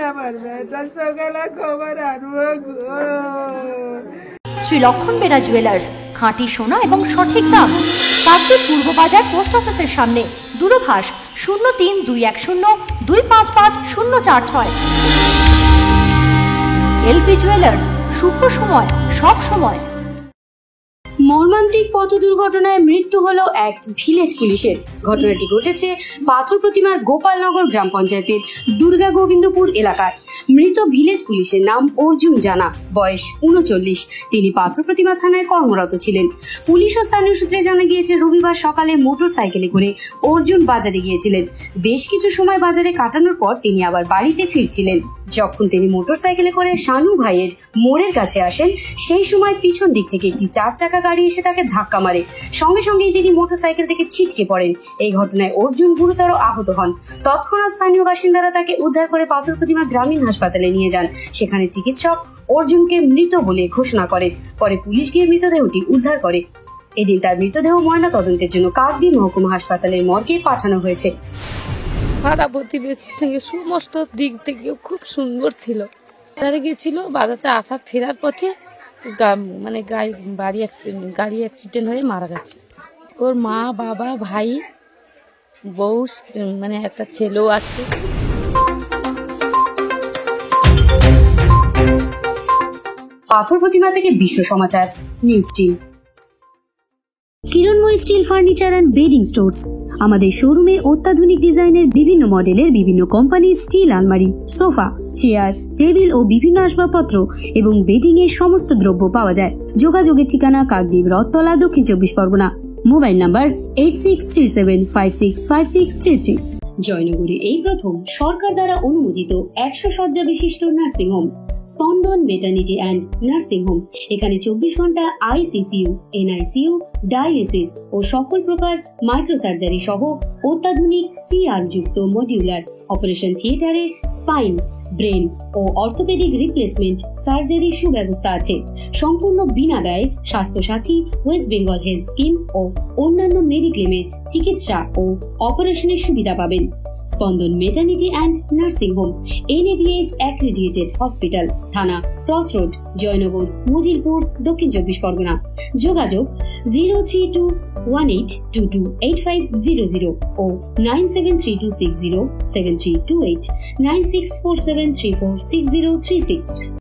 আমার বেটার সকালে খবর আনবো গো। শ্রী লক্ষণ বেরা জুয়েলার্স, খাঁটি সোনা এবং সঠিক দাম। কাকদ্বীপ পূর্ব বাজার পোস্ট অফিসের সামনে। দূরভাষ 03-210-255-046। এলপি জুয়েলার্স, শুভ সময় সব সময়। মর্মান্তিক পথ দুর্ঘটনায় মৃত্যু হলো এক ভিলেজ পুলিশের। ঘটনাটি ঘটেছে পাথর প্রতিমার গোপালনগর গ্রাম পঞ্চায়েতের দুর্গা গোবিন্দপুর এলাকায়। মৃত ভিলেজ পুলিশের নাম অর্জুন জানা, বয়স 39। তিনি পাথর প্রতিমা থানায় কর্মরত ছিলেন। পুলিশ ও স্থানীয় সূত্রে জানা গিয়েছে, রবিবার সকালে মোটর সাইকেলে করে অর্জুন বাজারে গিয়েছিলেন। বেশ কিছু সময় বাজারে কাটানোর পর তিনি আবার বাড়িতে ফিরছিলেন। যখন তিনি মোটর সাইকেলে করে শানু ভাইয়ের মোড়ের কাছে আসেন, সেই সময় পিছন দিক থেকে একটি 4 চাকা গাড়ি এসে তাকে ধাক্কা মারে। সঙ্গে সঙ্গেই তিনি মোটর সাইকেল থেকে ছিটকে পড়েন। এই ঘটনায় অর্জুন গুরুতর আহত হন। তৎক্ষণাৎ স্থানীয় বাসিন্দারা তাকে উদ্ধার করে পাথর প্রতিমা গ্রামীণ হাসপাতালে নিয়ে যান। সেখানে চিকিৎসক অর্জুনকে মৃত বলে ঘোষণা করেন। পরে পুলিশ গিয়ে মৃতদেহটি উদ্ধার করে। এদিন তার মৃতদেহ ময়না তদন্তের জন্য কাকদ্বীপ মহকুমা হাসপাতালের মর্গে পাঠানো হয়েছে। পাড়া প্রতিবেশীর সঙ্গে সমস্ত দিক থেকে খুব সুন্দর ছিল। বাজারে গিয়েছিল, বাজারে আসার ফেরার পথে মানে গাড়ি অ্যাক্সিডেন্ট হয়ে মারা গেছে। ওর মা, বাবা, ভাই, বউ, মানে একটা ছেলেও আছে। পাথর প্রতিমা থেকে Biswa Samachar news team. Kiranmoy steel furniture and bedding stores. আমাদের শোরুমে অত্যাধুনিক ডিজাইনের বিভিন্ন মডেলের বিভিন্ন কোম্পানির স্টিল আলমারি, সোফা, চেয়ার, টেবিল ও বিভিন্ন আসবাবপত্র এবং বেডিং এর সমস্ত দ্রব্য পাওয়া যায়। যোগাযোগের ঠিকানা কাকদ্বীপ রথতলা, দক্ষিণ 24 পরগনা। Mobile number 8637565633। জয়নগরে এই প্রথম সরকার দ্বারা অনুমোদিত 100 শয্যা বিশিষ্ট নার্সিং হোম স্পন্দন মেটার্নিটি অ্যান্ড নার্সিং হোম। এখানে 24 ঘন্টা আইসিসিইউ, এনআইসিইউ, ডায়ালিসিস ও সকল প্রকার মাইক্রোসার্জারি সহ অত্যাধুনিক সিআর যুক্ত মডিউলার অপারেশন থিয়েটারে স্পাইন, ব্রেন ও অর্থোপেডিক রিপ্লেসমেন্ট সার্জারি সুব্যবস্থা আছে। সম্পূর্ণ বিনা ব্যয় স্বাস্থ্য সাথী, ওয়েস্ট বেঙ্গল হেলথ স্কিম ও অন্যান্য মেডিক্লেমের চিকিৎসা ও অপারেশনের সুবিধা পাবেন। স্পন্দন maternity and nursing home, NABH accredited hospital, থানা ক্রস রোড, জয়নগর, মজিলপুর, দক্ষিণ 24 পরগনা। যোগাযোগ 0321822850 ও 9732607328, 9647346036।